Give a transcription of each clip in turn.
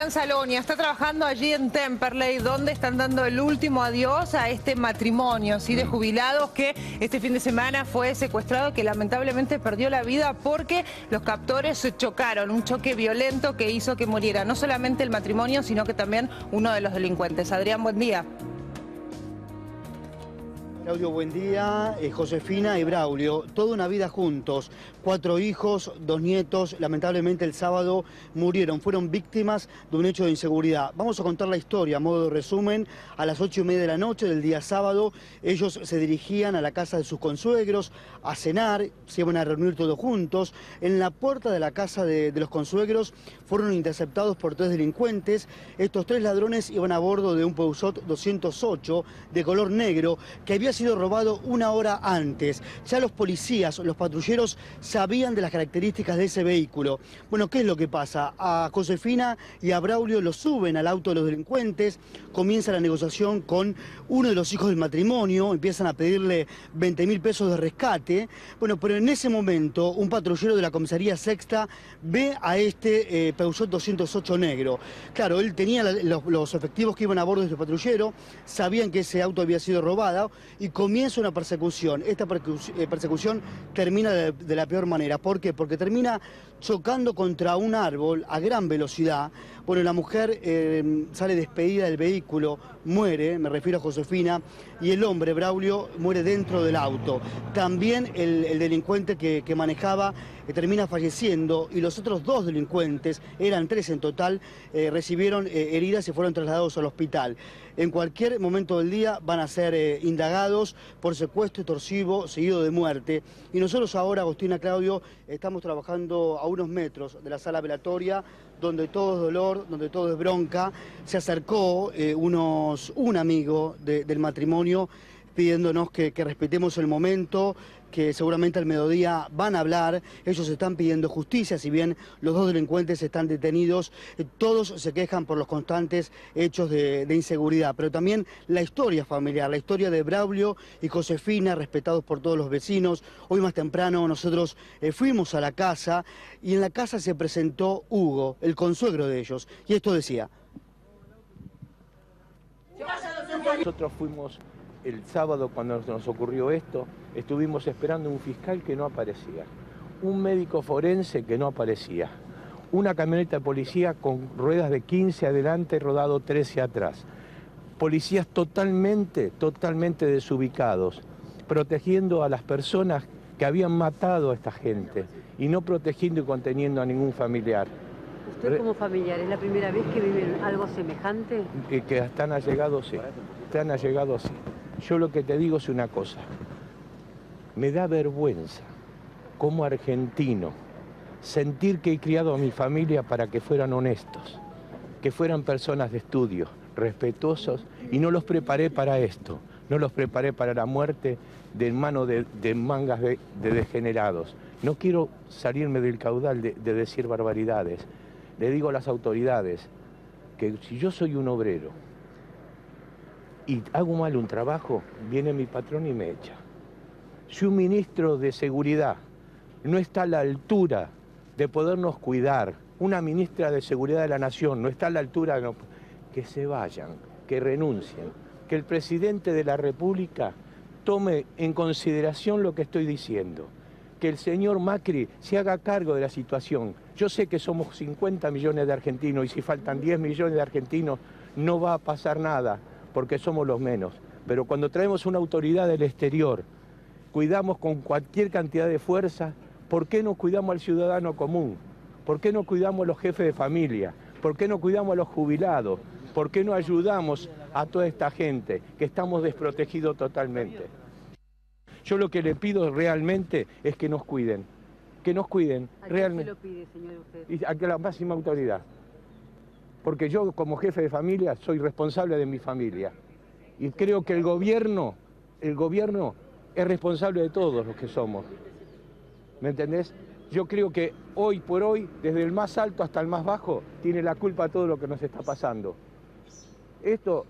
Juan Salonia está trabajando allí en Temperley, donde están dando el último adiós a este matrimonio, ¿sí?, de jubilados que este fin de semana fue secuestrado, que lamentablemente perdió la vida porque los captores se chocaron, un choque violento que hizo que muriera no solamente el matrimonio, sino que también uno de los delincuentes. Adrián, buen día. Claudio, buen día. Josefina y Braulio, toda una vida juntos, 4 hijos, 2 nietos, lamentablemente el sábado murieron, fueron víctimas de un hecho de inseguridad. Vamos a contar la historia a modo de resumen. A las 8:30 de la noche del día sábado, ellos se dirigían a la casa de sus consuegros a cenar, se iban a reunir todos juntos. En la puerta de la casa de los consuegros fueron interceptados por 3 delincuentes. Estos 3 ladrones iban a bordo de un Peugeot 208 de color negro que había sido robado una hora antes. Ya los policías, los patrulleros sabían de las características de ese vehículo. Bueno, ¿qué es lo que pasa? A Josefina y a Braulio los suben al auto de los delincuentes, comienza la negociación con uno de los hijos del matrimonio, empiezan a pedirle 20.000 pesos de rescate. Bueno, pero en ese momento un patrullero de la comisaría sexta ve a este Peugeot 208 negro. Claro, él tenía los efectivos que iban a bordo de este patrullero, sabían que ese auto había sido robado y comienza una persecución. Esta persecución termina de la peor manera. ¿Por qué? Porque termina chocando contra un árbol a gran velocidad. Bueno, la mujer sale despedida del vehículo, muere, me refiero a Josefina, y el hombre, Braulio, muere dentro del auto. También el delincuente que manejaba termina falleciendo, y los otros 2 delincuentes, eran 3 en total, recibieron heridas y fueron trasladados al hospital. En cualquier momento del día van a ser indagados por secuestro extorsivo seguido de muerte. Y nosotros ahora, Agustina, Claudio, estamos trabajando a unos metros de la sala velatoria, donde todo es dolor, donde todo es bronca. Se acercó un amigo del matrimonio pidiéndonos que respetemos el momento, que seguramente al mediodía van a hablar. Ellos están pidiendo justicia, si bien los 2 delincuentes están detenidos, todos se quejan por los constantes hechos de inseguridad, pero también la historia familiar, la historia de Braulio y Josefina, respetados por todos los vecinos. Hoy más temprano nosotros fuimos a la casa y en la casa se presentó Hugo, el consuegro de ellos, y esto decía. Nosotros fuimos el sábado cuando nos ocurrió esto, estuvimos esperando un fiscal que no aparecía, un médico forense que no aparecía, una camioneta de policía con ruedas de 15 adelante, rodado 13 atrás, policías totalmente desubicados, protegiendo a las personas que habían matado a esta gente y no protegiendo y conteniendo a ningún familiar. ¿Usted como familiar es la primera vez que vive algo semejante? Que están allegados, sí. Están allegados, sí. Yo lo que te digo es una cosa. Me da vergüenza, como argentino, sentir que he criado a mi familia para que fueran honestos, que fueran personas de estudio, respetuosos, y no los preparé para esto. No los preparé para la muerte de manos de mangas de degenerados. No quiero salirme del caudal de decir barbaridades. Le digo a las autoridades que si yo soy un obrero y hago mal un trabajo, viene mi patrón y me echa. Si un ministro de Seguridad no está a la altura de podernos cuidar, una ministra de Seguridad de la Nación no está a la altura, que se vayan, que renuncien, que el presidente de la República tome en consideración lo que estoy diciendo, que el señor Macri se haga cargo de la situación. Yo sé que somos 50 millones de argentinos y si faltan 10 millones de argentinos no va a pasar nada, porque somos los menos. Pero cuando traemos una autoridad del exterior, cuidamos con cualquier cantidad de fuerza. ¿Por qué no cuidamos al ciudadano común? ¿Por qué no cuidamos a los jefes de familia? ¿Por qué no cuidamos a los jubilados? ¿Por qué no ayudamos a toda esta gente que estamos desprotegidos totalmente? Yo lo que le pido realmente es que nos cuiden. Que nos cuiden realmente. ¿A quién se lo pide, señor, usted? A la máxima autoridad. Porque yo como jefe de familia soy responsable de mi familia. Y creo que el gobierno es responsable de todos los que somos. ¿Me entendés? Yo creo que hoy por hoy, desde el más alto hasta el más bajo, tiene la culpa de todo lo que nos está pasando. Esto,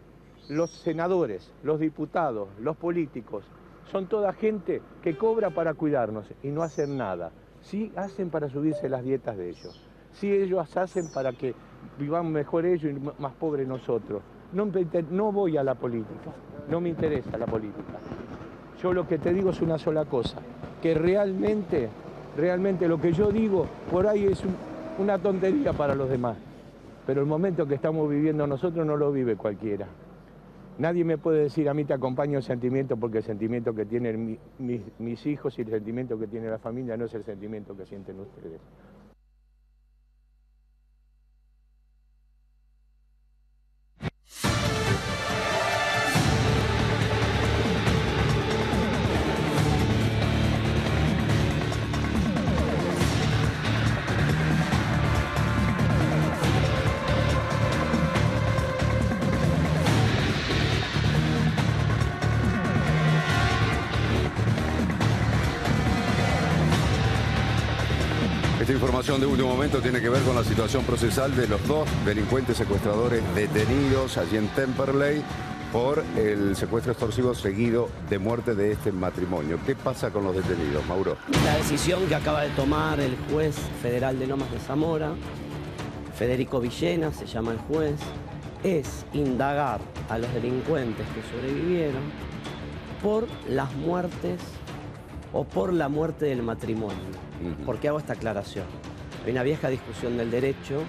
los senadores, los diputados, los políticos, son toda gente que cobra para cuidarnos y no hacen nada. Sí hacen para subirse las dietas de ellos. Sí ellos hacen para que vivamos mejor ellos y más pobres nosotros. No voy a la política, no me interesa la política. Yo lo que te digo es una sola cosa, que realmente lo que yo digo por ahí es una tontería para los demás. Pero el momento que estamos viviendo nosotros no lo vive cualquiera. Nadie me puede decir, a mí te acompaño el sentimiento, porque el sentimiento que tienen mis hijos y el sentimiento que tiene la familia no es el sentimiento que sienten ustedes. Esta información de último momento tiene que ver con la situación procesal de los dos delincuentes secuestradores detenidos allí en Temperley por el secuestro extorsivo seguido de muerte de este matrimonio. ¿Qué pasa con los detenidos, Mauro? La decisión que acaba de tomar el juez federal de Lomas de Zamora, Federico Villena se llama el juez, es indagar a los delincuentes que sobrevivieron por las muertes o por la muerte del matrimonio. ¿Por qué hago esta aclaración? Hay una vieja discusión del derecho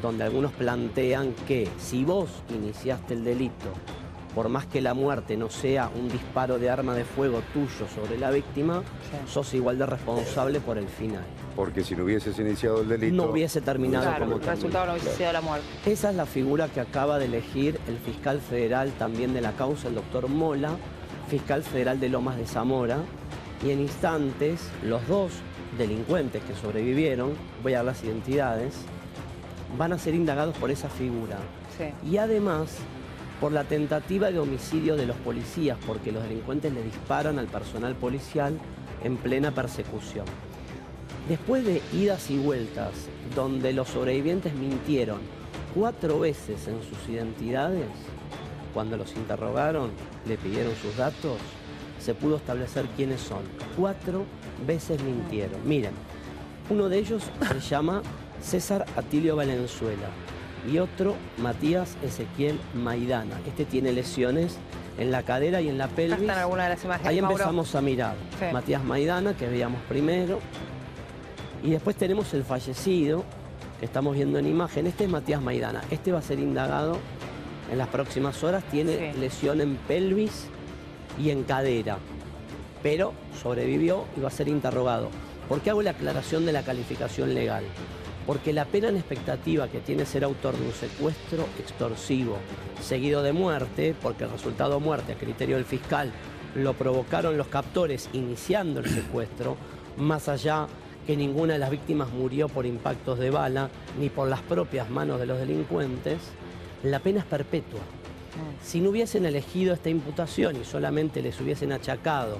donde algunos plantean que si vos iniciaste el delito, por más que la muerte no sea un disparo de arma de fuego tuyo sobre la víctima, sos igual de responsable por el final. Porque si no hubieses iniciado el delito... No hubiese terminado como el resultado no hubiese sido la muerte. Esa es la figura que acaba de elegir el fiscal federal también de la causa, el doctor Mola, fiscal federal de Lomas de Zamora, y en instantes los dos delincuentes que sobrevivieron, voy a dar las identidades, van a ser indagados por esa figura. Sí. Y además por la tentativa de homicidio de los policías, porque los delincuentes le disparan al personal policial en plena persecución. Después de idas y vueltas, donde los sobrevivientes mintieron 4 veces en sus identidades, cuando los interrogaron, le pidieron sus datos, se pudo establecer quiénes son. 4 veces mintieron. Miren, uno de ellos se llama César Atilio Valenzuela y otro Matías Ezequiel Maidana. Este tiene lesiones en la cadera y en la pelvis. Están algunas de las imágenes, Ahí Mauro. empezamos a mirar. Sí. Matías Maidana, que veíamos primero. Y después tenemos el fallecido, que estamos viendo en imagen. Este es Matías Maidana. Este va a ser indagado en las próximas horas. Tiene lesión en pelvis y en cadera, pero sobrevivió y va a ser interrogado. ¿Por qué hago la aclaración de la calificación legal? Porque la pena en expectativa que tiene ser autor de un secuestro extorsivo seguido de muerte, porque el resultado muerte a criterio del fiscal lo provocaron los captores iniciando el secuestro, más allá que ninguna de las víctimas murió por impactos de bala ni por las propias manos de los delincuentes, la pena es perpetua. Si no hubiesen elegido esta imputación y solamente les hubiesen achacado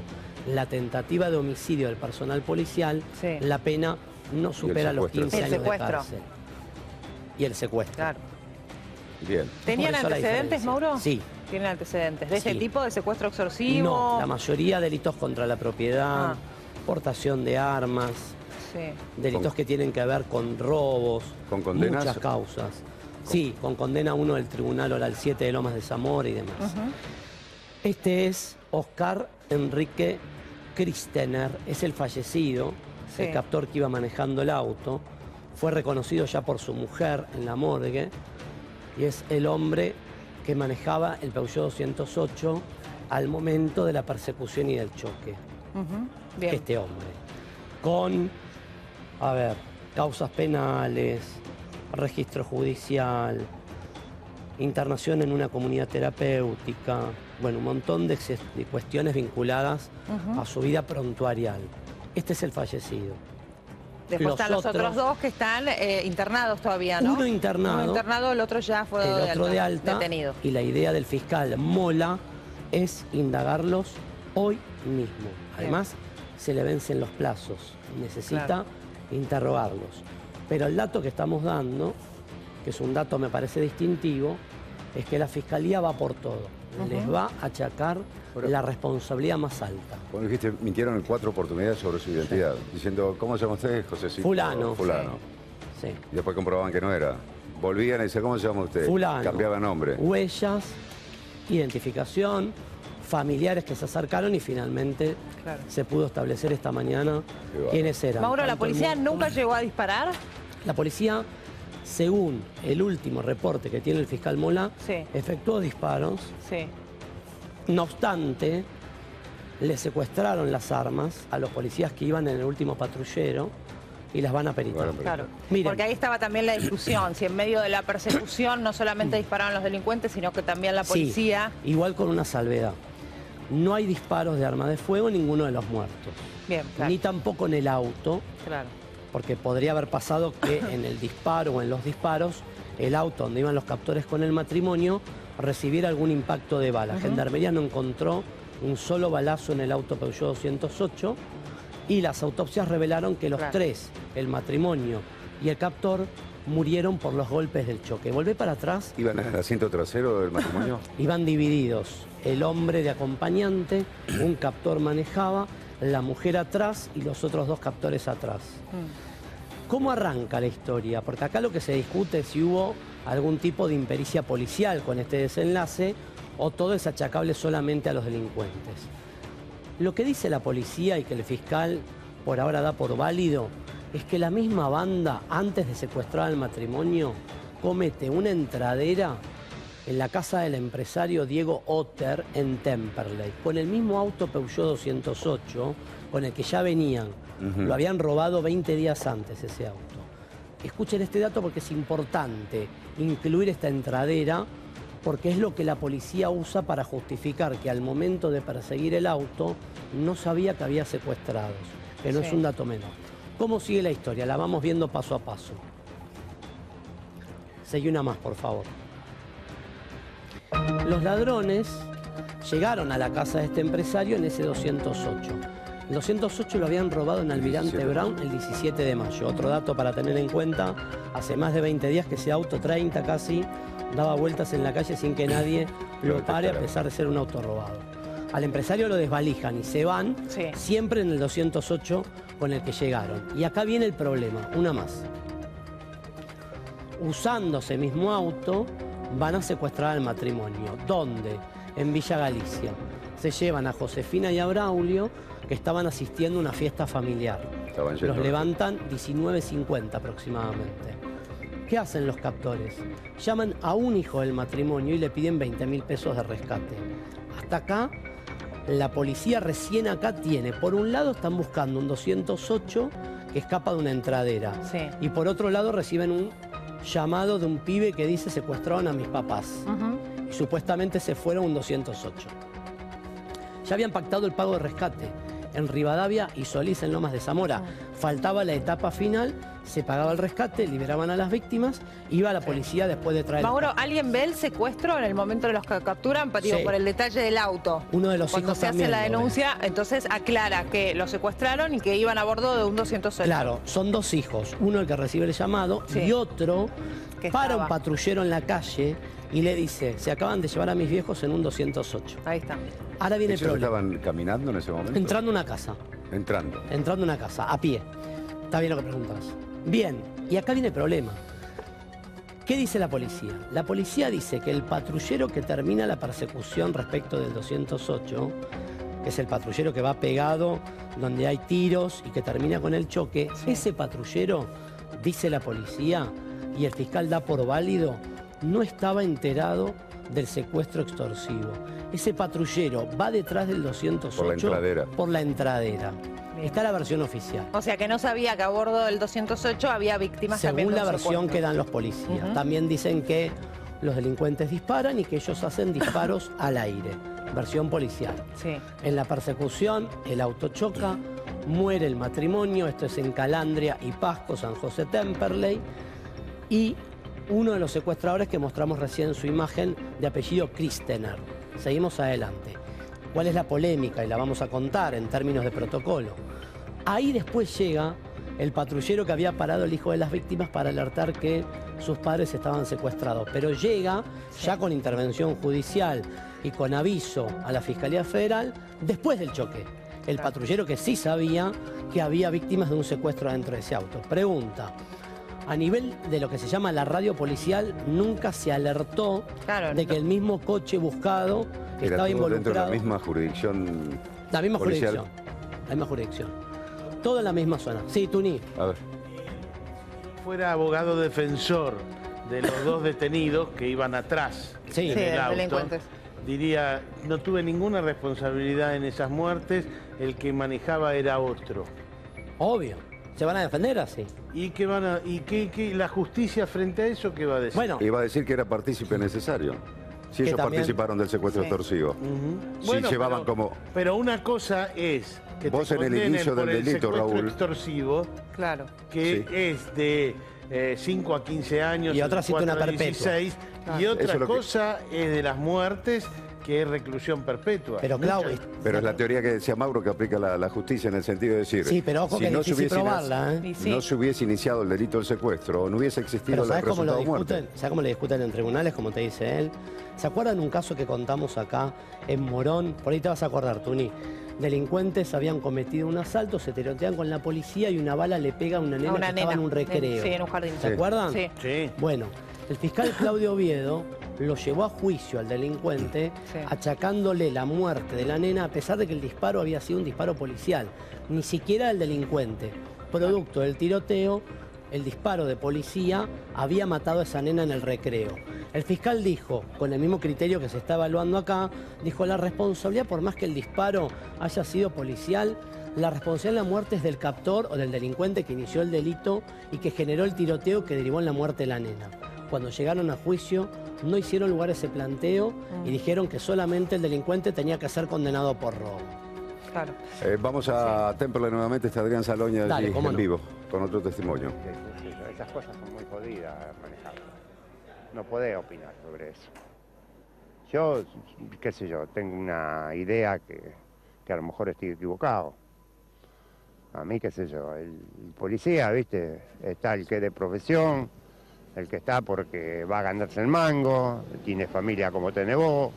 la tentativa de homicidio del personal policial, la pena no supera los 15 años de cárcel. Y el secuestro. Claro. Bien. ¿Tenían antecedentes, Mauro? Sí. ¿Tienen antecedentes de ese tipo de secuestro extorsivo? No, la mayoría delitos contra la propiedad, portación de armas, delitos que tienen que ver con robos, ¿con condenas? Muchas causas. Sí, con condena 1 del Tribunal Oral 7 de Lomas de Zamora y demás. Este es Oscar Enrique Kristener, es el fallecido, el captor que iba manejando el auto. Fue reconocido ya por su mujer en la morgue y es el hombre que manejaba el Peugeot 208 al momento de la persecución y del choque. Bien. Este hombre, con, causas penales, registro judicial, internación en una comunidad terapéutica, bueno, un montón de cuestiones vinculadas a su vida prontuarial. Este es el fallecido. Después están los otros dos que están internados todavía, ¿no? Uno internado. Uno internado, el otro ya fue de alta, detenido. Y la idea del fiscal Mola es indagarlos hoy mismo. Además, se le vencen los plazos. Necesita interrogarlos. Pero el dato que estamos dando, que es un dato me parece distintivo, es que la Fiscalía va por todo. Les va a achacar la responsabilidad más alta. Bueno, dijiste, mintieron en 4 oportunidades sobre su identidad, diciendo, ¿cómo se llama usted? José Fulano. Fulano. Sí. Y después comprobaban que no era. volvían y decían, ¿cómo se llama usted? Fulano. Cambiaba nombre. Huellas, identificación, familiares que se acercaron y finalmente se pudo establecer esta mañana quiénes eran. Mauro, ¿la Tanto el policía nunca llegó a disparar? La policía, según el último reporte que tiene el fiscal Mola, efectuó disparos. Sí. No obstante, le secuestraron las armas a los policías que iban en el último patrullero y las van a peritar. Claro. Miren. Porque ahí estaba también la discusión, si en medio de la persecución no solamente dispararon los delincuentes, sino que también la policía... Sí, igual con una salvedad. No hay disparos de arma de fuego en ninguno de los muertos. Bien, claro. Ni tampoco en el auto. Claro. Porque podría haber pasado que en el disparo o en los disparos, el auto donde iban los captores con el matrimonio recibiera algún impacto de bala. Gendarmería no encontró un solo balazo en el auto Peugeot 208 y las autopsias revelaron que los tres, el matrimonio y el captor, murieron por los golpes del choque. Volvé para atrás. ¿Iban en el asiento trasero del matrimonio? Iban divididos. El hombre de acompañante, un captor manejaba, la mujer atrás y los otros dos captores atrás. ¿Cómo arranca la historia? Porque acá lo que se discute es si hubo algún tipo de impericia policial con este desenlace o todo es achacable solamente a los delincuentes. Lo que dice la policía y que el fiscal por ahora da por válido es que la misma banda, antes de secuestrar al matrimonio, comete una entradera en la casa del empresario Diego Otter en Temperley, con el mismo auto Peugeot 208 con el que ya venían. Lo habían robado 20 días antes ese auto. Escuchen este dato porque es importante incluir esta entradera, porque es lo que la policía usa para justificar que al momento de perseguir el auto no sabía que había secuestrados, que no es un dato menor. ¿Cómo sigue la historia? La vamos viendo paso a paso. Seguí una más, por favor. Los ladrones llegaron a la casa de este empresario en ese 208. El 208 lo habían robado en Almirante Brown el 17 de mayo. Otro dato para tener en cuenta, hace más de 20 días que ese auto 30 casi daba vueltas en la calle sin que nadie lo pare, a pesar de ser un auto robado. Al empresario lo desvalijan y se van siempre en el 208 con el que llegaron. Y acá viene el problema, una más. Usando ese mismo auto, van a secuestrar al matrimonio. ¿Dónde? En Villa Galicia. Se llevan a Josefina y a Braulio, que estaban asistiendo a una fiesta familiar. Los levantan 19:50 aproximadamente. ¿Qué hacen los captores? Llaman a un hijo del matrimonio y le piden 20.000 pesos de rescate. Hasta acá, la policía recién acá tiene, por un lado están buscando un 208 que escapa de una entradera. Y por otro lado reciben un llamado de un pibe que dice secuestraron a mis papás. Y supuestamente se fueron un 208. Ya habían pactado el pago de rescate en Rivadavia y Solís en Lomas de Zamora. Faltaba la etapa final, se pagaba el rescate, liberaban a las víctimas, iba la policía después de traer... Mauro, ¿alguien ve el secuestro en el momento de los que capturan? Digo, por el detalle del auto. Uno de los Cuando hijos se hace la denuncia, entonces aclara que lo secuestraron y que iban a bordo de un 208. Claro, son dos hijos, uno el que recibe el llamado y otro para un patrullero en la calle y le dice, se acaban de llevar a mis viejos en un 208. Ahí está. Ahora viene el problema. ¿Estaban caminando en ese momento? Entrando a una casa. Entrando. Entrando a una casa, a pie. Está bien lo que preguntas. Bien, y acá viene el problema. ¿Qué dice la policía? La policía dice que el patrullero que termina la persecución respecto del 208, que es el patrullero que va pegado, donde hay tiros y que termina con el choque, ese patrullero, dice la policía, y el fiscal da por válido, no estaba enterado del secuestro extorsivo. Ese patrullero va detrás del 208 por la entradera. Por la entradera. Está la versión oficial. O sea que no sabía que a bordo del 208 había víctimas también. Según la versión que dan los policías. También dicen que los delincuentes disparan y que ellos hacen disparos al aire. Versión policial. En la persecución, el auto choca, muere el matrimonio, esto es en Calandria y Pasco, San José Temperley, y uno de los secuestradores que mostramos recién su imagen de apellido Kristener. Seguimos adelante. ¿Cuál es la polémica? Y la vamos a contar en términos de protocolo. Ahí después llega el patrullero que había parado el hijo de las víctimas para alertar que sus padres estaban secuestrados. Pero llega ya con intervención judicial y con aviso a la Fiscalía Federal después del choque. El patrullero que sí sabía que había víctimas de un secuestro dentro de ese auto. Pregunta, A nivel de lo que se llama la radio policial, nunca se alertó de que el mismo coche buscado estaba involucrado. Dentro de la misma jurisdicción. La misma policial. jurisdicción. La misma jurisdicción. Todo en la misma zona. Sí, Tuni. A ver. Fuera abogado defensor de los dos detenidos que iban atrás en el auto, delincuentes. diría, no tuve ninguna responsabilidad en esas muertes, el que manejaba era otro. Obvio. ¿Se van a defender así? ¿Y qué van a, qué la justicia frente a eso qué va a decir? Bueno, Iba a decir que era partícipe necesario. Si ellos también participaron del secuestro extorsivo. Si Bueno, llevaban pero, como... Pero una cosa es que Vos te en el condenen inicio por del el delito, secuestro Raúl. extorsivo, Claro. que Sí. es de 5 a 15 años, Y otra sí que una 4 a perpetua. 16, y Eso otra es lo que- cosa es de las muertes, que es reclusión perpetua. pero Claudio. Pero es la teoría que decía Mauro que aplica la justicia en el sentido de decir... Sí, pero ojo que es se difícil hubiese probarla, ¿eh? Y sí. no se hubiese iniciado el delito del secuestro o no hubiese existido Pero el ¿sabes cómo lo resultado muerte. discuten? ¿Sabes cómo lo discuten en tribunales, como te dice él? ¿Se acuerdan un caso que contamos acá en Morón? Por ahí te vas a acordar, Tuni. Delincuentes habían cometido un asalto, se tirotean con la policía y una bala le pega a una nena que estaba en un recreo. Sí, en un jardín. ¿Se acuerdan? Sí. Sí. Bueno, el fiscal Claudio Oviedo lo llevó a juicio al delincuente, Sí. achacándole la muerte de la nena, a pesar de que el disparo había sido un disparo policial. Ni siquiera el delincuente. Producto del tiroteo, el disparo de policía había matado a esa nena en el recreo. El fiscal dijo, con el mismo criterio que se está evaluando acá, dijo, la responsabilidad, por más que el disparo haya sido policial, la responsabilidad de la muerte es del captor o del delincuente que inició el delito y que generó el tiroteo que derivó en la muerte de la nena. Cuando llegaron a juicio, no hicieron lugar a ese planteo y dijeron que solamente el delincuente tenía que ser condenado por robo. Claro. Vamos a Temperley nuevamente, está Adrián Saloña Dale, allí cómo en no. vivo, con otro testimonio. Esas cosas son muy jodidas manejarlas. No podés opinar sobre eso. Yo, qué sé yo, tengo una idea que a lo mejor estoy equivocado. A mí, qué sé yo, el policía, viste, está el que es de profesión, el que está porque va a ganarse el mango, tiene familia como tenés vos,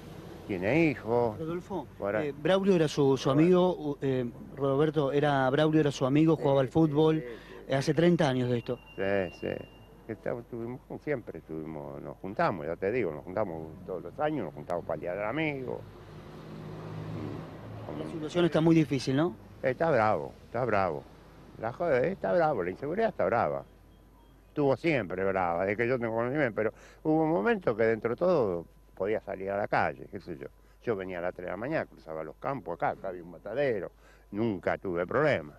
tiene hijos. Rodolfo, Ahora- Braulio era su amigo, Roberto, Braulio era su amigo, jugaba al fútbol, hace 30 años de esto. Sí, sí. Siempre nos juntamos, ya te digo, nos juntamos todos los años, nos juntamos para el Día del Amigo. La situación está muy difícil, ¿no? Está bravo, está bravo. La joda está bravo, la inseguridad está brava. Estuvo siempre brava, desde que yo tengo conocimiento, pero hubo un momento que dentro de todo podía salir a la calle, qué sé yo. Yo venía a las 3 de la mañana, cruzaba los campos acá había un matadero, nunca tuve problemas.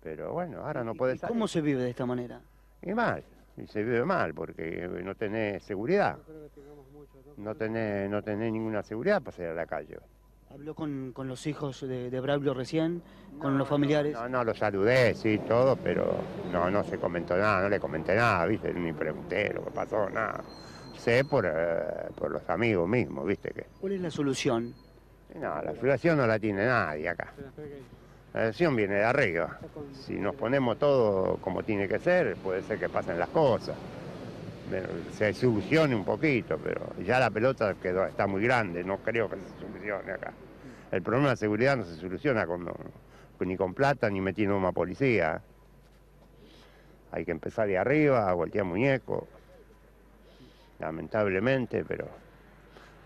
Pero bueno, ahora no puede salir. ¿Cómo se vive de esta manera? Y mal, y se vive mal porque no tenés seguridad. No tenés ninguna seguridad para salir a la calle. ¿Habló con los hijos de Braulio recién, con los familiares? No, lo saludé, sí, todo, pero no se comentó nada, no le comenté nada, ¿viste? Ni pregunté lo que pasó, nada. Sé por los amigos mismos, ¿viste? ¿Cuál es la solución? No, la solución no la tiene nadie acá. La solución viene de arriba. Si nos ponemos todo como tiene que ser, puede ser que pasen las cosas. Se solucione un poquito, pero ya la pelota está muy grande, no creo que se solucione acá. El problema de seguridad no se soluciona ni con plata ni metiendo más policía. Hay que empezar de arriba, a voltear muñeco, lamentablemente, pero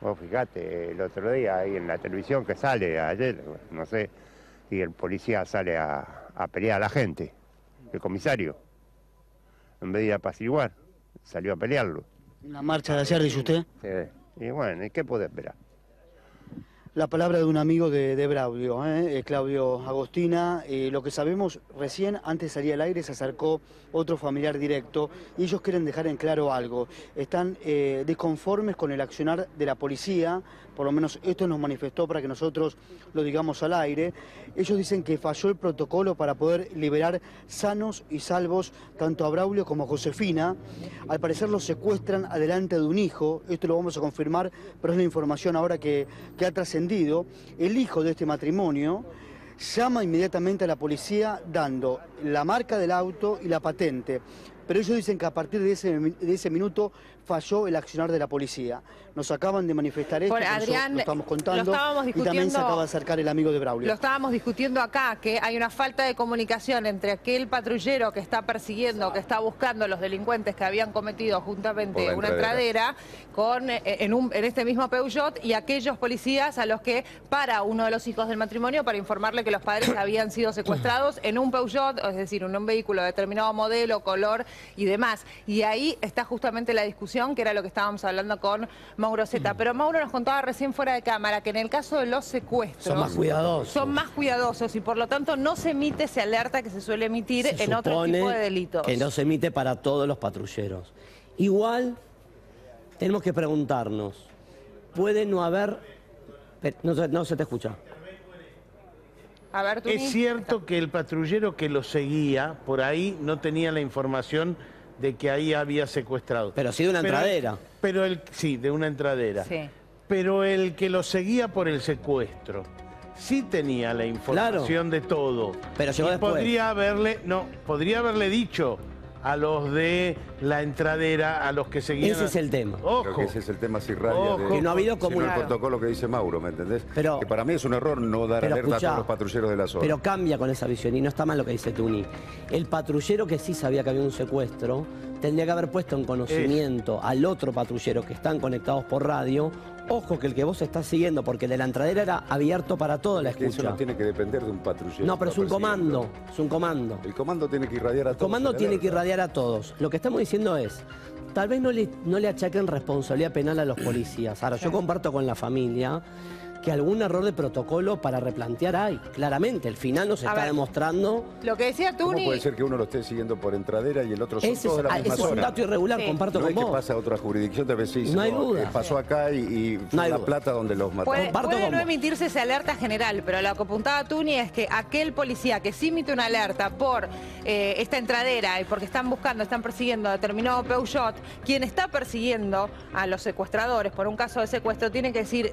vos fijate, el otro día ahí en la televisión que sale ayer, no sé, y el policía sale a pelear a la gente, el comisario, en vez de ir a apaciguar. Salió a pelearlo. ¿Una marcha de ayer, dice usted? Sí. Y bueno, ¿y qué puede esperar? La palabra de un amigo de Braulio, Claudio Agostina. Lo que sabemos recién, antes de salir al aire, se acercó otro familiar directo y ellos quieren dejar en claro algo. Están disconformes con el accionar de la policía, por lo menos esto nos manifestó para que nosotros lo digamos al aire. Ellos dicen que falló el protocolo para poder liberar sanos y salvos tanto a Braulio como a Josefina. Al parecer los secuestran adelante de un hijo, esto lo vamos a confirmar, pero es la información ahora que ha trascendido. El hijo de este matrimonio llama inmediatamente a la policía dando la marca del auto y la patente. Pero ellos dicen que a partir de ese minuto falló el accionar de la policía. Nos acaban de manifestar esto, Bueno, por eso Adrián, lo estamos contando, lo estábamos y también se discutiendo- acaba de acercar el amigo de Braulio. Lo estábamos discutiendo acá, que hay una falta de comunicación entre aquel patrullero que está persiguiendo, que está buscando a los delincuentes que habían cometido Por juntamente la una entradera en este mismo Peugeot, y aquellos policías a los que para uno de los hijos del matrimonio para informarle que los padres habían sido secuestrados en un Peugeot, es decir, en un vehículo de determinado modelo, color y demás. Y ahí está justamente la discusión, que era lo que estábamos hablando con Mauro Zeta. Pero Mauro nos contaba recién fuera de cámara que en el caso de los secuestros... Son más cuidadosos. Son más cuidadosos y por lo tanto no se emite ese alerta que se suele emitir Se en otro supone tipo de delitos. que no se emite para todos los patrulleros. Igual tenemos que preguntarnos, ¿puede no haber... No se te escucha. A ver, Tuni. Es cierto que el patrullero que lo seguía por ahí no tenía la información de que ahí había secuestrado. Pero sí de una entradera. Sí, de una entradera. Sí. Pero el que lo seguía por el secuestro sí tenía la información de todo. Pero llegó Y después. podría haberle dicho a los de la entradera, a los que seguían... Ese es el tema. Creo que Ojo. ese es el tema si radia Ojo. de... Que no ha habido sino el comunicación. protocolo que dice Mauro, ¿me entendés? Pero- que para mí es un error no dar Pero alerta escuchá, a todos los patrulleros de la zona. Pero cambia con esa visión y no está mal lo que dice Tuni. El patrullero que sí sabía que había un secuestro tendría que haber puesto en conocimiento al otro patrullero que están conectados por radio. Ojo que el que vos estás siguiendo, porque el de la entradera era abierto para toda la Es que eso escucha. no tiene que depender de un patrullero. No, pero es que un va persiguiendo. comando, es un comando. El comando tiene que irradiar a El todos. comando el tiene que alerta. irradiar a todos. Lo que estamos diciendo es, tal vez no le achaquen responsabilidad penal a los policías. Ahora, yo comparto con la familia que algún error de protocolo para replantear hay. Claramente, el final nos A está ver. demostrando... Lo que decía ¿Cómo Tuni... puede ser que uno lo esté siguiendo por entradera y el otro son Ese todos de la es misma un zona? dato irregular, Sí. comparto No con es que vos. pasa a otra jurisdicción, tal vez sí. No hay sino duda. que pasó acá y No fue hay La duda. Plata donde los mataron. Comparto Puede con no vos. emitirse esa alerta general, pero lo que apuntaba Tuni es que aquel policía que sí emite una alerta por esta entradera y porque están persiguiendo a determinado Peugeot, quien está persiguiendo a los secuestradores por un caso de secuestro tiene que decir...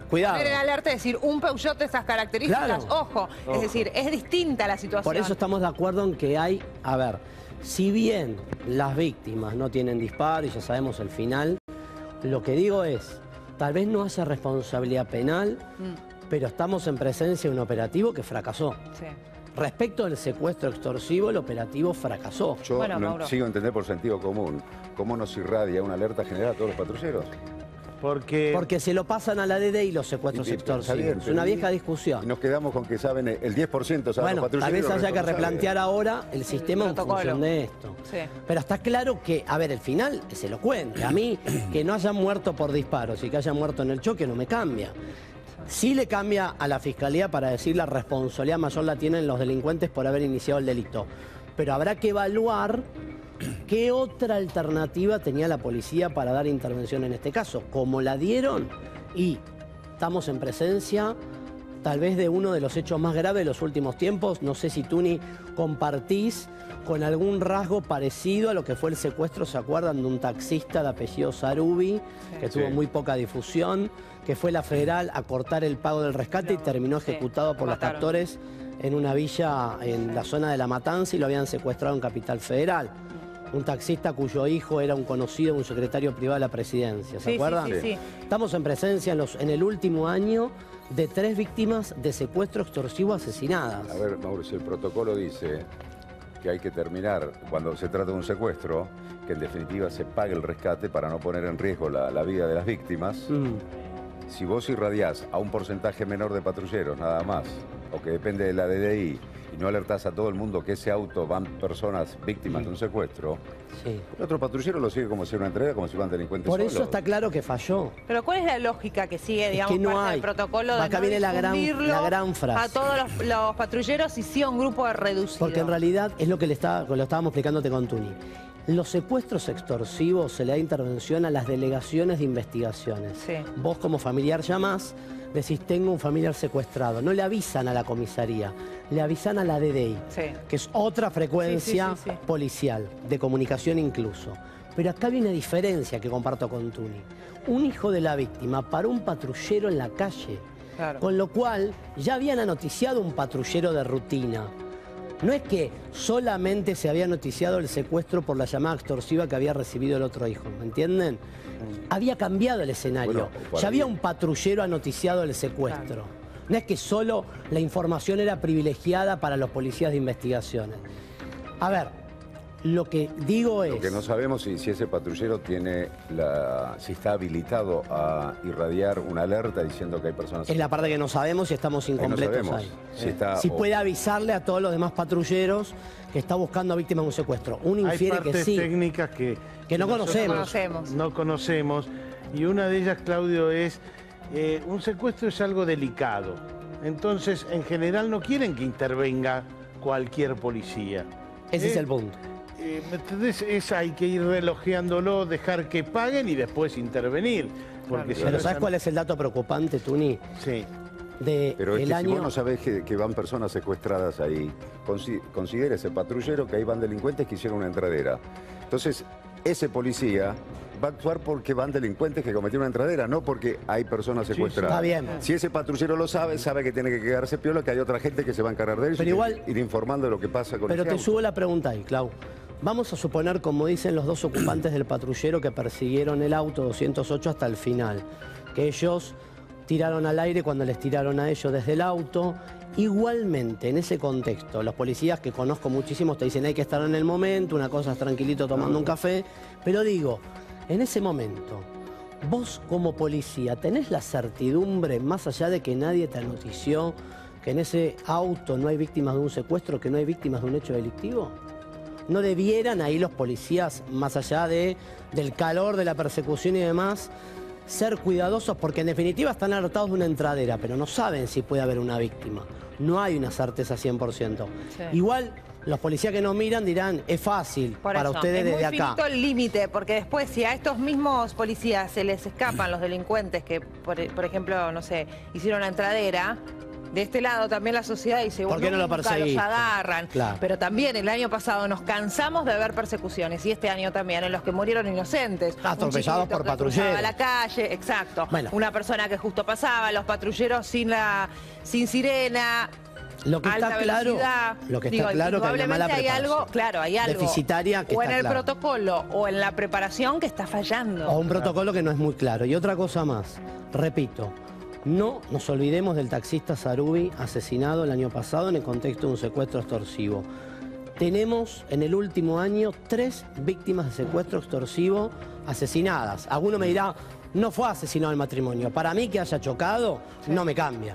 Cuidado. Poner en alerta, decir, un Peugeot de estas características, Claro. ojo. Es decir, es distinta la situación. Por eso estamos de acuerdo en que hay, a ver, si bien las víctimas no tienen disparo y ya sabemos el final, lo que digo es, tal vez no haya responsabilidad penal, pero estamos en presencia de un operativo que fracasó. Sí. Respecto al secuestro extorsivo, el operativo fracasó. Yo Bueno, no Mauro. sigo a entender por sentido común. ¿Cómo nos irradia una alerta general a todos los patrulleros? Porque se lo pasan a la DD y los secuestros Y- está extorsivos. bien, Es pero una y- vieja Y discusión. nos quedamos con que saben el 10% saben Bueno, los patrulleros. tal vez y los haya que restos no saben. replantear ahora el sistema en protocolo. función de esto. Sí. Pero está claro que, a ver, el final es elocuente. A mí, que no hayan muerto por disparos y que hayan muerto en el choque no me cambia. Sí le cambia a la Fiscalía para decir la responsabilidad mayor la tienen los delincuentes por haber iniciado el delito. Pero habrá que evaluar qué otra alternativa tenía la policía para dar intervención en este caso. Como la dieron, y estamos en presencia tal vez de uno de los hechos más graves de los últimos tiempos. No sé si Tuni compartís con algún rasgo parecido a lo que fue el secuestro, ¿se acuerdan? De un taxista de apellido Sarubi, que tuvo muy poca difusión, que fue la federal a cortar el pago del rescate y terminó sí, ejecutado lo por los mataron. captores en una villa en la zona de La Matanza y lo habían secuestrado en Capital Federal. Un taxista cuyo hijo era un conocido, un secretario privado de la presidencia, ¿se Sí, acuerdan? sí, sí. Estamos en presencia en el último año de 3 víctimas de secuestro extorsivo asesinadas. A ver, Mauricio, el protocolo dice que hay que terminar, cuando se trata de un secuestro, que en definitiva se pague el rescate para no poner en riesgo la vida de las víctimas. Si vos irradiás a un porcentaje menor de patrulleros, nada más, o que depende de la DDI, y no alertás a todo el mundo que ese auto van personas víctimas de un secuestro, Sí. el otro patrullero lo sigue como si era una entrega, como si fueran delincuentes Por eso solos. está claro que falló. Pero ¿cuál es la lógica que sigue, digamos, que no parte hay. del protocolo de Acá no viene la difundirlo gran frase. a todos los patrulleros y sí a un grupo reducido? Porque en realidad es lo que lo estábamos explicándote con Tuni. Los secuestros extorsivos se le da intervención a las delegaciones de investigaciones. Sí. Vos como familiar llamás, decís tengo un familiar secuestrado. No le avisan a la comisaría, le avisan a la DDI, Sí. que es otra frecuencia Sí, sí, sí, sí. policial, de comunicación incluso. Pero acá hay una diferencia que comparto con Tuni. Un hijo de la víctima para un patrullero en la calle. Claro. Con lo cual, ya habían anoticiado un patrullero de rutina. No es que solamente se había noticiado el secuestro por la llamada extorsiva que había recibido el otro hijo, ¿me entienden? Había cambiado el escenario. Bueno, ya había un patrullero noticiado el secuestro. Claro. No es que solo la información era privilegiada para los policías de investigaciones. A ver, lo que digo es... Lo que no sabemos si ese patrullero tiene si está habilitado a irradiar una alerta diciendo que hay personas... Es la parte que no sabemos y estamos incompletos no ahí. Si puede avisarle a todos los demás patrulleros que está buscando a víctimas de un secuestro. Uno infiere que sí. Hay partes técnicas que no conocemos. No conocemos. Y una de ellas, Claudio, es... un secuestro es algo delicado. Entonces, en general, no quieren que intervenga cualquier policía. Ese es el punto. Entonces, hay que ir relojeándolo, dejar que paguen y después intervenir. Porque Pero ¿sabes cuál es el dato preocupante, Tuni? Sí. Pero es que si vos no sabés que van personas secuestradas ahí, considera ese patrullero que ahí van delincuentes que hicieron una entradera. Entonces, ese policía va a actuar porque van delincuentes que cometieron una entradera, no porque hay personas secuestradas. Está bien. Si ese patrullero lo sabe que tiene que quedarse piola, que hay otra gente que se va a encargar de eso y ir informando de lo que pasa con ese auto. Pero te subo la pregunta ahí, Clau. Vamos a suponer, como dicen los dos ocupantes del patrullero que persiguieron el auto 208 hasta el final, que ellos tiraron al aire cuando les tiraron a ellos desde el auto. Igualmente, en ese contexto, los policías que conozco muchísimos te dicen hay que estar en el momento, una cosa es tranquilito tomando un café, pero digo, en ese momento, vos como policía, ¿tenés la certidumbre, más allá de que nadie te notició, que en ese auto no hay víctimas de un secuestro, que no hay víctimas de un hecho delictivo? ¿No debieran ahí los policías, más allá del calor de la persecución y demás, ser cuidadosos? Porque en definitiva están alertados de una entradera, pero no saben si puede haber una víctima. No hay una certeza 100%. Sí. Igual, los policías que nos miran dirán, es fácil para ustedes desde acá. Es muy finito el límite, porque después si a estos mismos policías se les escapan los delincuentes que, por ejemplo, no sé, hicieron la entradera... De este lado también la sociedad dice, ¿por qué no lo perseguiste? Los agarran. Claro. Pero también el año pasado nos cansamos de ver persecuciones y este año también en los que murieron inocentes. Atropellados por patrulleros. A la calle, exacto. Bueno. Una persona que justo pasaba, los patrulleros sin sirena. Lo que está claro, que hay una mala preparación. Hay algo deficitaria que o está en el protocolo o en la preparación que está fallando. O un protocolo que no es muy claro. Y otra cosa más, repito. No nos olvidemos del taxista Sarubi asesinado el año pasado en el contexto de un secuestro extorsivo. Tenemos en el último año 3 víctimas de secuestro extorsivo asesinadas. Alguno me dirá, no fue asesinado el matrimonio. Para mí que haya chocado, no me cambia.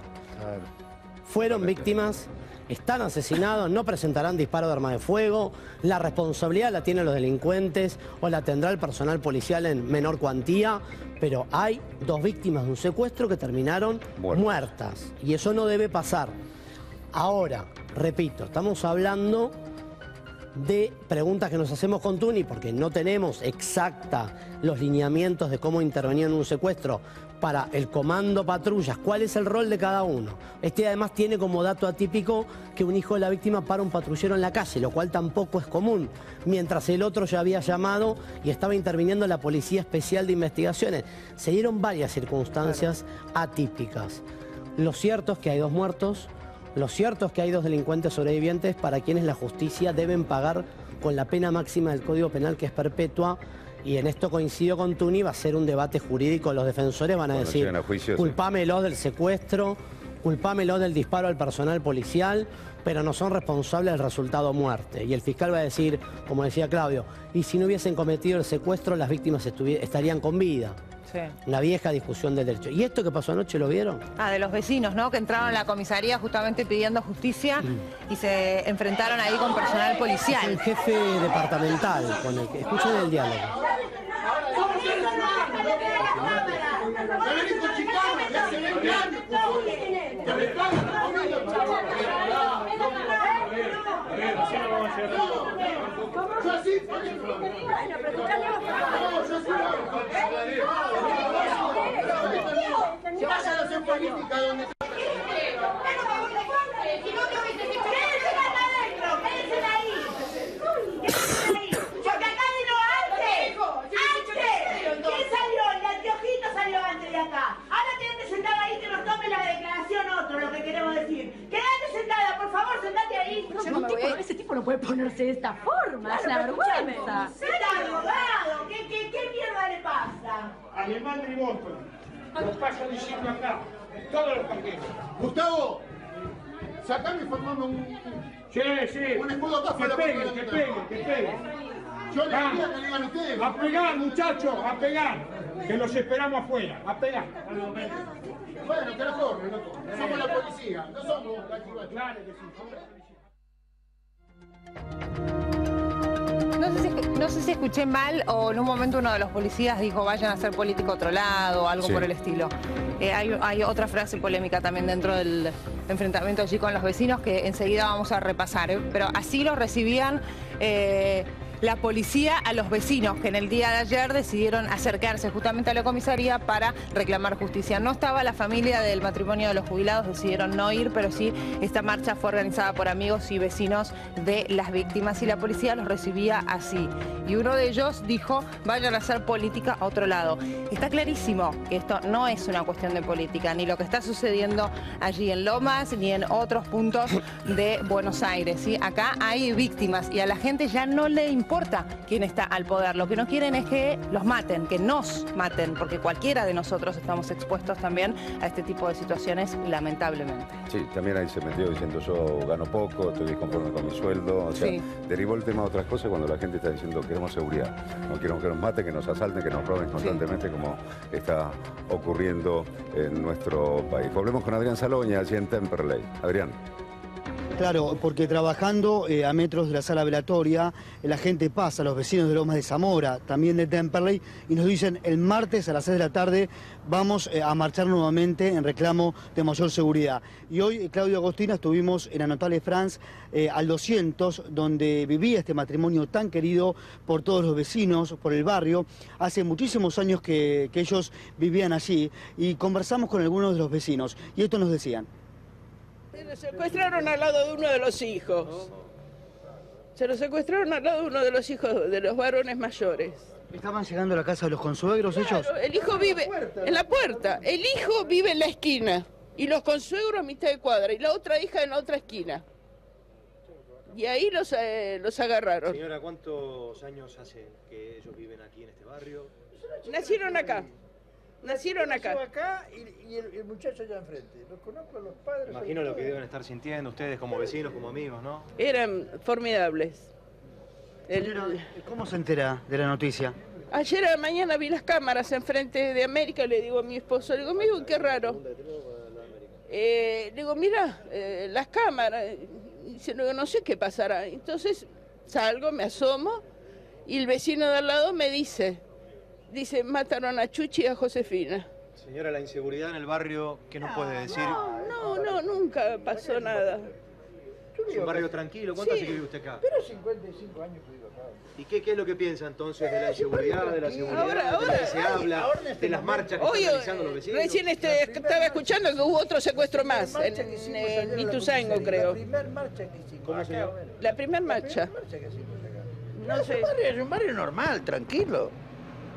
Fueron víctimas, están asesinados, no presentarán disparo de arma de fuego. La responsabilidad la tienen los delincuentes o la tendrá el personal policial en menor cuantía. Pero hay 2 víctimas de un secuestro que terminaron muertas. Y eso no debe pasar. Ahora, repito, estamos hablando de preguntas que nos hacemos con Tuni porque no tenemos exacta los lineamientos de cómo intervenir en un secuestro para el comando patrullas. ¿Cuál es el rol de cada uno? Este además tiene como dato atípico que un hijo de la víctima para un patrullero en la calle, lo cual tampoco es común, mientras el otro ya había llamado y estaba interviniendo la Policía Especial de Investigaciones. Se dieron varias circunstancias atípicas. Lo cierto es que hay 2 muertos, lo cierto es que hay 2 delincuentes sobrevivientes para quienes la justicia deben pagar con la pena máxima del Código Penal, que es perpetua. Y en esto coincido con Tuni, va a ser un debate jurídico. Los defensores van a decir, culpámelos del secuestro, culpámelos del disparo al personal policial, pero no son responsables del resultado muerte. Y el fiscal va a decir, como decía Claudio, y si no hubiesen cometido el secuestro, las víctimas estarían con vida. Sí. Una vieja discusión del derecho. ¿Y esto que pasó anoche lo vieron? De los vecinos, ¿no? Que entraron a la comisaría justamente pidiendo justicia y se enfrentaron ahí con personal policial. El jefe departamental, con el que escuchen el diálogo. política donde... Yo no me voy a ir. poniéndose de esta forma, es una vergüenza. ¡Está drogado! ¿Qué mierda le pasa? Alemán y Boston. Lo paso diciendo acá, en todos los paquetes. Gustavo, sacame y formame un escudo acá. Que peguen. Yo le diría que le digan ustedes. A pegar, muchachos, a pegar. Que los esperamos afuera, a pegar. Bueno, que no corren, loco. Somos la policía, no somos la chiva. Claro que sí, somos la policía. No sé si escuché mal o en un momento uno de los policías dijo vayan a hacer política a otro lado o algo por el estilo. Hay otra frase polémica también dentro del enfrentamiento allí con los vecinos que enseguida vamos a repasar, pero así lo recibían la policía a los vecinos que en el día de ayer decidieron acercarse justamente a la comisaría para reclamar justicia. No estaba la familia del matrimonio de los jubilados, decidieron no ir, pero sí esta marcha fue organizada por amigos y vecinos de las víctimas y la policía los recibía así. Y uno de ellos dijo, vayan a hacer política a otro lado. Está clarísimo que esto no es una cuestión de política, ni lo que está sucediendo allí en Lomas, ni en otros puntos de Buenos Aires, ¿sí? Acá hay víctimas y a la gente ya no le importa quién está al poder. Lo que no quieren es que los maten, que nos maten, porque cualquiera de nosotros estamos expuestos también a este tipo de situaciones, lamentablemente. Sí, también ahí se metió diciendo yo gano poco, estoy disconforme con mi sueldo. O sea, derivó el tema a otras cosas cuando la gente está diciendo queremos seguridad. No queremos que nos maten, que nos asalten, que nos roben constantemente como está ocurriendo en nuestro país. Volvemos con Adrián Saloña, allí en Temperley. Adrián. Claro, porque trabajando a metros de la sala velatoria, la gente pasa, los vecinos de Lomas de Zamora, también de Temperley, y nos dicen el martes a las 6 de la tarde vamos a marchar nuevamente en reclamo de mayor seguridad. Y hoy, Claudio Agostina, estuvimos en Anatole France al 200, donde vivía este matrimonio tan querido por todos los vecinos, por el barrio. Hace muchísimos años que ellos vivían allí y conversamos con algunos de los vecinos y esto nos decían. Se lo secuestraron al lado de uno de los hijos. Se lo secuestraron al lado de uno de los hijos de los varones mayores. ¿Estaban llegando a la casa de los consuegros ellos? El hijo vive en la puerta. El hijo vive en la esquina. Y los consuegros a mitad de cuadra. Y la otra hija en la otra esquina. Y ahí los agarraron. Señora, ¿cuántos años hace que ellos viven aquí en este barrio? Nacieron acá. Nacieron acá. Y el muchacho allá enfrente. Los conozco a los padres. Imagino lo que deben estar sintiendo ustedes como vecinos, como amigos, ¿no? Eran formidables. ¿Cómo se entera de la noticia? Ayer a la mañana vi las cámaras enfrente de América, le digo a mi esposo, le digo, amigo, qué raro. Le digo, mira, las cámaras. Dice, no sé qué pasará. Entonces salgo, me asomo y el vecino de al lado me dice, mataron a Chuchi y a Josefina. Señora, la inseguridad en el barrio, ¿qué nos puede decir? No, nunca pasó nada. Es un barrio tranquilo. ¿Cuánto hace que vive usted acá? Pero 55 años que vivo acá. ¿Y qué es lo que piensa entonces de la inseguridad, de la seguridad, de lo que se habla, de las marchas que están realizando los vecinos? Recién estaba escuchando que hubo otro secuestro más, en Ituzaingó, creo. La primera marcha que hicimos. ¿Cómo se llama? La primera marcha. No sé. Es un barrio normal, tranquilo.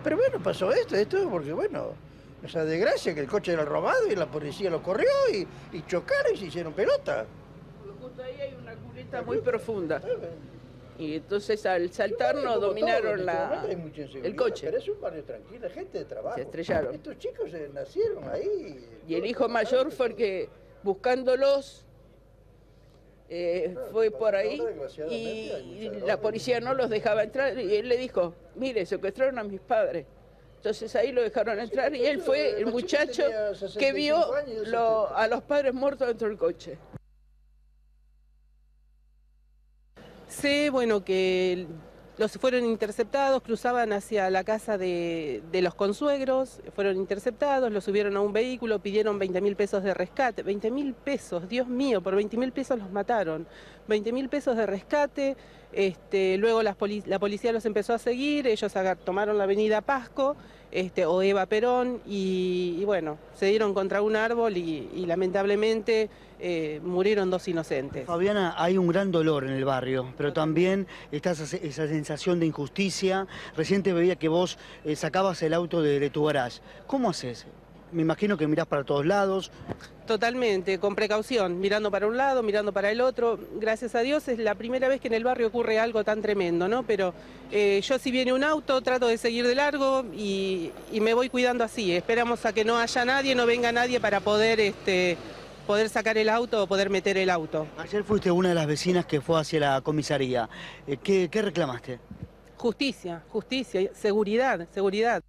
Pero bueno, pasó esto porque bueno, esa desgracia que el coche era robado y la policía lo corrió y chocaron y se hicieron pelota. Justo ahí hay una cuneta muy profunda. Y entonces al saltarnos dominaron el coche. Pero es un barrio tranquilo, gente de trabajo. Se estrellaron. Estos chicos nacieron ahí. Y el hijo mayor fue el que, buscándolos, fue por ahí y la policía no los dejaba entrar y él le dijo, mire, secuestraron a mis padres. Entonces ahí lo dejaron entrar y él fue el muchacho que vio a los padres muertos dentro del coche. Sé, bueno, que los fueron interceptados, cruzaban hacia la casa de los consuegros, fueron interceptados, los subieron a un vehículo, pidieron 20.000 pesos de rescate. 20.000 pesos, Dios mío, por 20.000 pesos los mataron. 20.000 pesos de rescate, luego la policía los empezó a seguir, ellos tomaron la avenida Pasco, o Eva Perón, y bueno, se dieron contra un árbol y lamentablemente murieron 2 inocentes. Fabiana, hay un gran dolor en el barrio, pero también está esa sensación de injusticia. Recién te veía que vos sacabas el auto de tu garage. ¿Cómo haces? Me imagino que mirás para todos lados. Totalmente, con precaución, mirando para un lado, mirando para el otro. Gracias a Dios es la primera vez que en el barrio ocurre algo tan tremendo, ¿no? Pero yo si viene un auto trato de seguir de largo y me voy cuidando así. Esperamos a que no haya nadie, no venga nadie para poder sacar el auto o poder meter el auto. Ayer fuiste una de las vecinas que fue hacia la comisaría. ¿Qué reclamaste? Justicia, justicia, seguridad, seguridad.